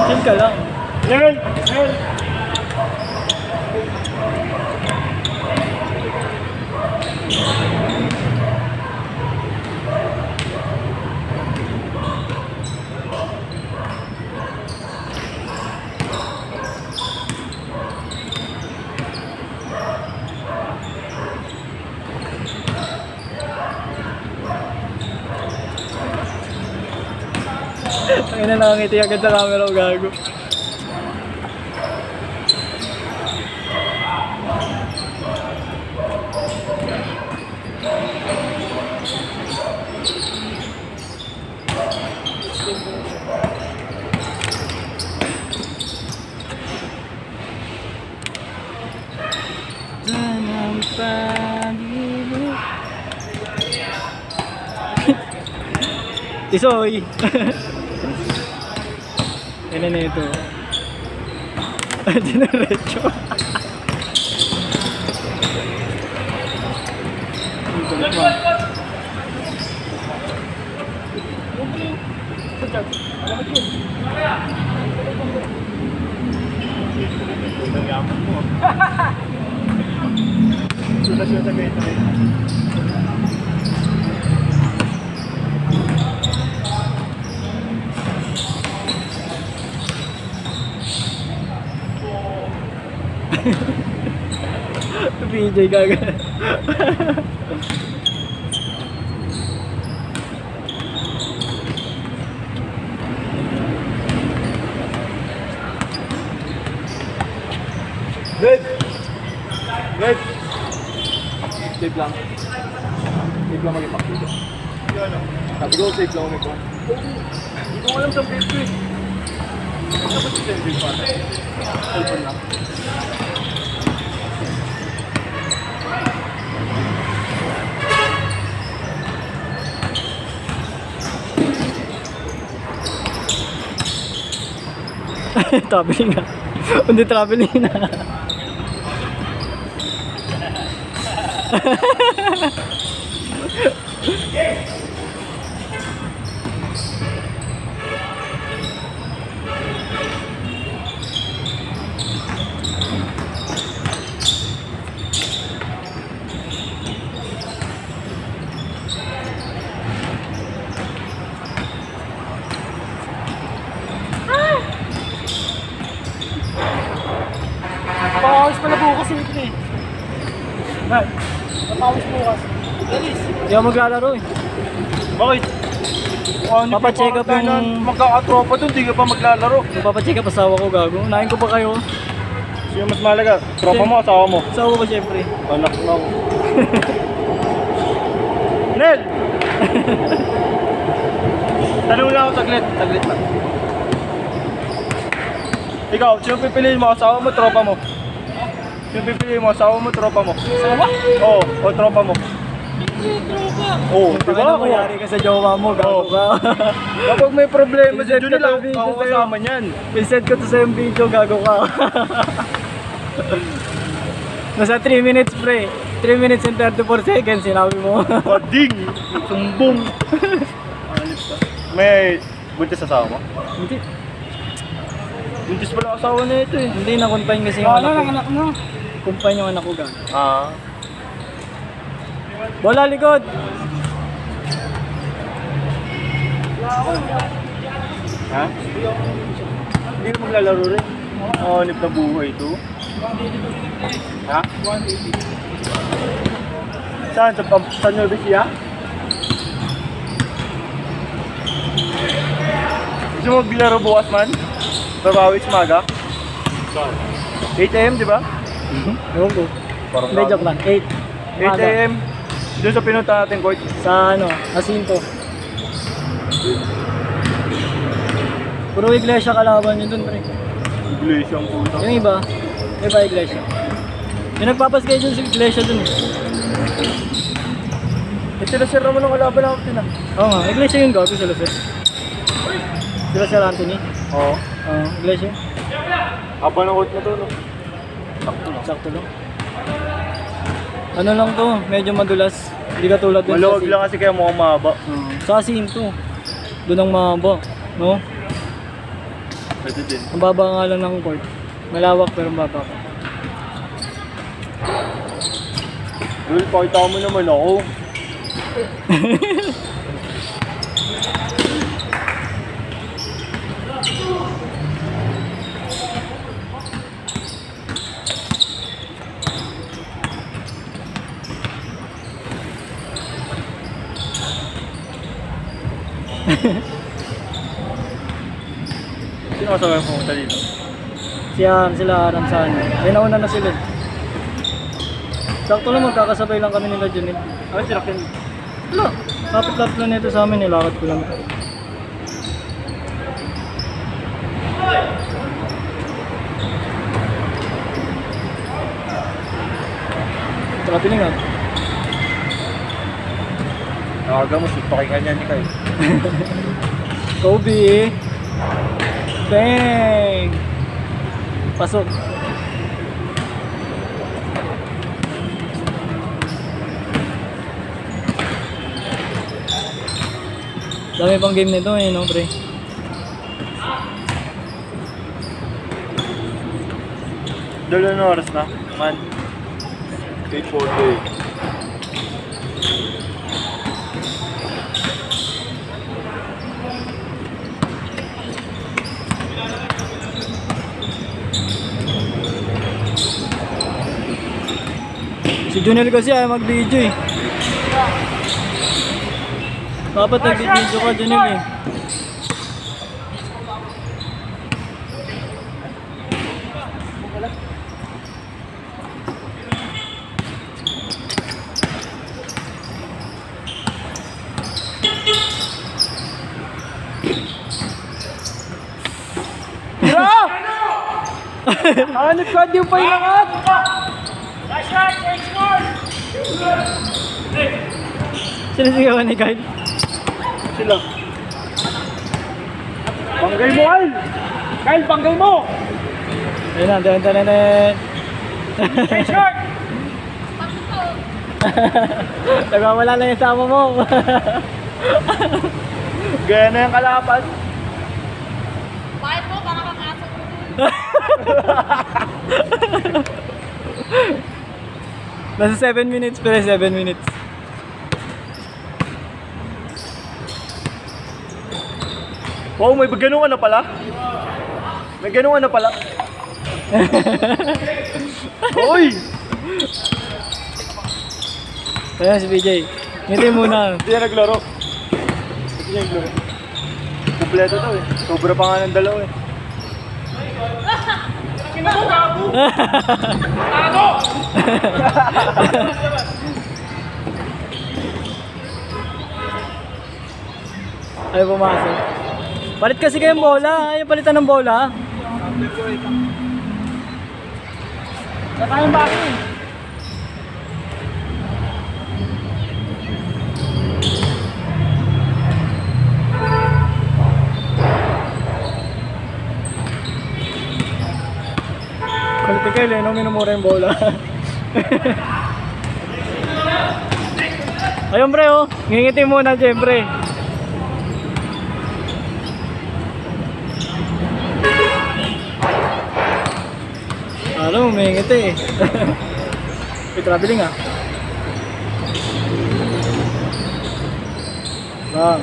Chill ka lang. Yan! Yan! Ang ina nakangiti agad sa camera ko, gago. Tanang pag-ibig. Isoy. Yan na ito. Dinerecho. PJ gaga. Red! Red! Safe lang. Safe lang mag-ipak dito. Sabi ko, safe lang ulit ko. Hindi ko alam sa safe eh. Ano ba si safe pa? Cellphone lang. Traveling nga. Hindi traveling na. Pakawis pala bukas ito eh. Dad, pakawis bukas. Hindi ako maglalaro eh. Bakit? Papacheck up yung... Magkakatropa doon, di ka pa maglalaro. Papacheck up asawa ko, gago. Unahin ko pa kayo. Sino mas malaga? Tropa mo, asawa mo? Asawa ko syempre. Anak lang. Nel! Tanong lang ako saglit. Saglit lang. Ikaw, sino pipiliin mo? Asawa mo, tropa mo? Sino pipiliin mo? Asawa mo, tropa mo? Asawa? Oo, o tropa mo. Hindi, tropa. Oo, di ba? Ano mayari ka sa jowa mo, gago ka. Kapag may problema sa Pinsend Juni ko lang, to video ako sa'yo. kasama niyan. Pinsend ko to sa yung video, gago ka. Nasa 3 minutes pre. 3 minutes and 34 seconds, sinabi mo. Bading! Sumbong! May buntis asawa mo? Hindi. Buntis pala asawa na ito eh. Hindi, na-confine kasi yung anak ko. Confine yung anak ko, gago. Ah. Bola, likod! Ha? Hindi ka maglalaro rin. Hanip na buhay ito. Ha? Saan? Sa Nueva Ecija? Gusto mo maglaro bukas man? Babawi umaga? 8 AM di ba? Ewan ko. Hindi, joke lang. 8. 8 AM? Doon sa pinunta natin court? Sa ano, Jacinto. Puro iglesia kalaban yun dun, pre. Iglesia ang puta. Yung iba iglesia. Yung nagpapaskay dun sa iglesia dun eh. Eh sila-sir naman ang kalaban natin ah. Oo nga, iglesia yun gago sila sir. Sila Sir Anthony? Oo. Iglesia. Haba ng court na to no? Sakto lang. Ano lang to, medyo madulas. Hindi ka tulad dun Maluwag lang kasi kaya mukhang mahaba. Sa Jacinto. Doon ang mahaba, no? Pwede din. Ang baba nga lang ng court. Malawak pero ang baba ka. Dul, pakita mo naman ako. Sino kasama yung pumunta dito? Sila Ramsan. Ay nauna na sila. Sakto lang magkakasabay lang kami nila Junil. Ano sinakyan? Wala. Kapit-lapit lang nito sa amin. Nilakad ko lang. Grabe nga. Nakaga mo, pakingan niya ni Kai. Kobe. Bang! Pasok. Dami pang game nito eh, no, pre? Dalo na oras na, man. 8:40. Si Junel kasi ayaw mag-video eh. Dapat nag-video ka Junel eh. Hanip ka, di pa ilangat! Sinisigawan ni Kyle. Sila. Banggay mo, Kyle! Kyle, banggay mo! Ayun na, dan. Nagwawala na yung sama mo. Gaya na yung kalapan. Bakit mo? Baka kang aso. Nasa 7 minutes, pero 7 minutes. Wow, may ganun ka na pala? May ganun ka na pala? Hoy! Ayan si BJ. Ngiti muna. Hindi na naglaro. Hindi na naglaro. Kompleto to eh. Sobra pa nga ng dalaw eh. Ayaw pumasok. Palit kasi kayong bola. Ayaw palitan ng bola. Nakayang baki eh. Palit kayo, Leno. Minumura yung bola. Ayun, pre, oh. Ngingiti muna, siyempre. Ano, umingiti eh. May traveling ah. Bang.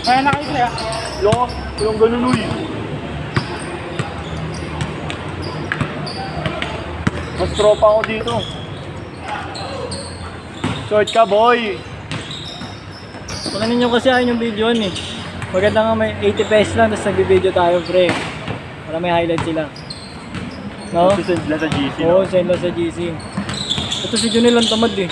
Kaya na kayo kaya? Yung ganun uy. Mas tropa ako dito. Short ka boy. Pagkanin nyo kasi ayun yung video eh. Maganda nga may 80 pesos lang tapos nag-video tayo pre. Para may highlight sila. No? Send lang sa GC. Oo, send lang sa GC. Ito si Junel ang tamad eh.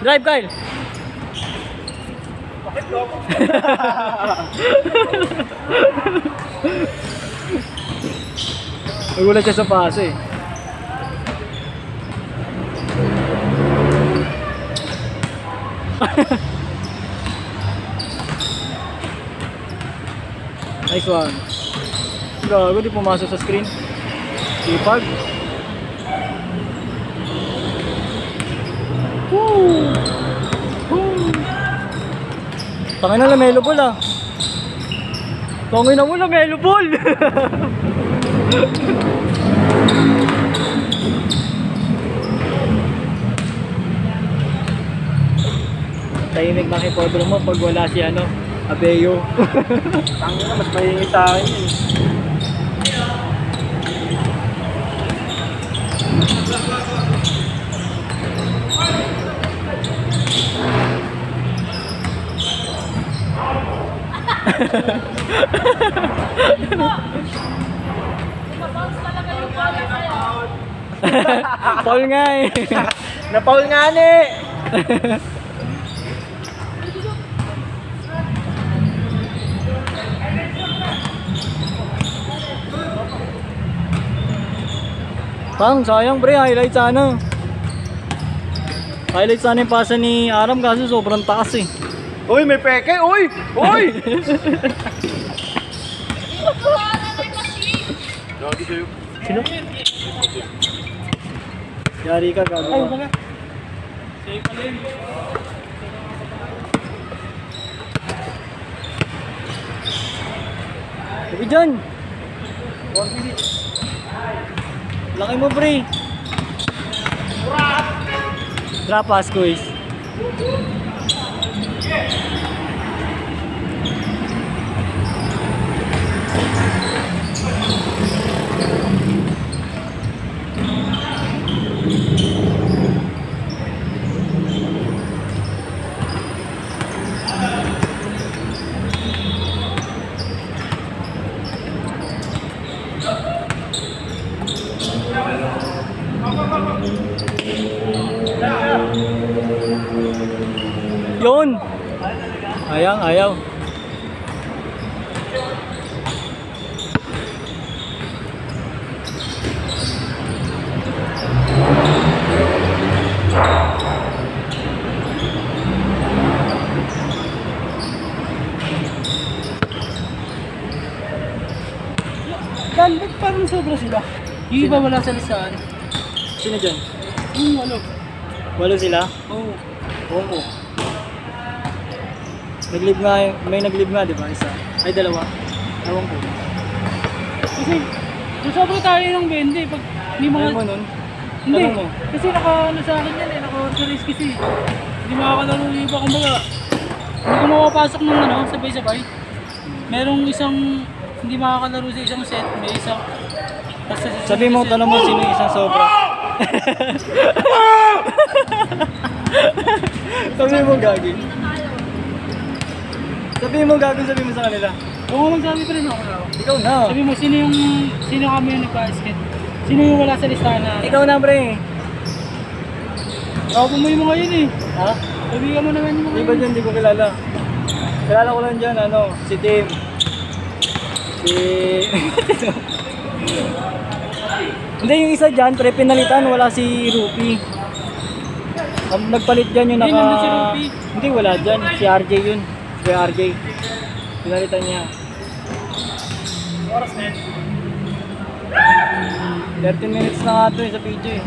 Drive Kyle! Bakit ko? Nagulat siya sa pase eh. Nice one. Gago, di pumasok sa screen. Ipag. Woo! Woo! Tangin na lamelo ball ah. Tangin na mo lamelo ball. Tahimik na hipodromo pag wala si ano, Abeo. Tangin na, mas mahingi sa akin yun. Ipabounce talaga yung ball sa'yo. Paul nga eh. Napaul nga ni! Pang, sayang pre, highlight sana. Highlight sana yung pasa ni Aram kasi sobrang taas eh. Uy, may peke! Uy! Uy! Lagi sa'yo. Sino? Yari ka, gago ka. baga. Sabi dyan. 1 minute. Laki mo pre. Drop pass quiz. Yun. Ayaw, ayaw. Dan, ba't parang sobra sila? Yung iba wala sa listahan. Sino dyan? Yung ano? Walo sila? Oo. Oo. Nag-leave nga, may nag-leave nga di ba? Isa. Ay, dalawa. Ewan ko. Kasi, kung sobra tayo ng 20, pag may mga... Ayaw mo nun? Hindi. Tanong mo. Kasi naka-ano sa akin yan eh, naka-authorize kasi. Hindi makakalaro yung iba, kumbaga. Hindi ko makapasok ng ano, sabay-sabay. Merong isang hindi makakalaro sa isang set, may isang... Sabi mo, tanong mo sino yung isang sobra. Sabi mo gagi. Sabi mo gagi, sabi mo sa kanila. Oo, magsabi pa rin ako na. Ikaw na. Sabi mo, sino kami yung nagpa-skate? Sino yung wala sa listahan na? Ikaw na pre. Ako mo yung mga yun eh. Ha? Sabi ka mo naman yung mga Di ba dyan, di ko kilala. Kilala ko lang dyan, ano, si Tim. Si... Hindi, yung isa dyan, pre, pinalitan, wala si Rupi. Nagpalit dyan yung Hindi, naka... nandun si Rupi. Hindi, wala dyan. Si RJ yun. Si RJ. Pinalitan niya. oras na yun. 13 minutes na nga ito eh, sa video eh.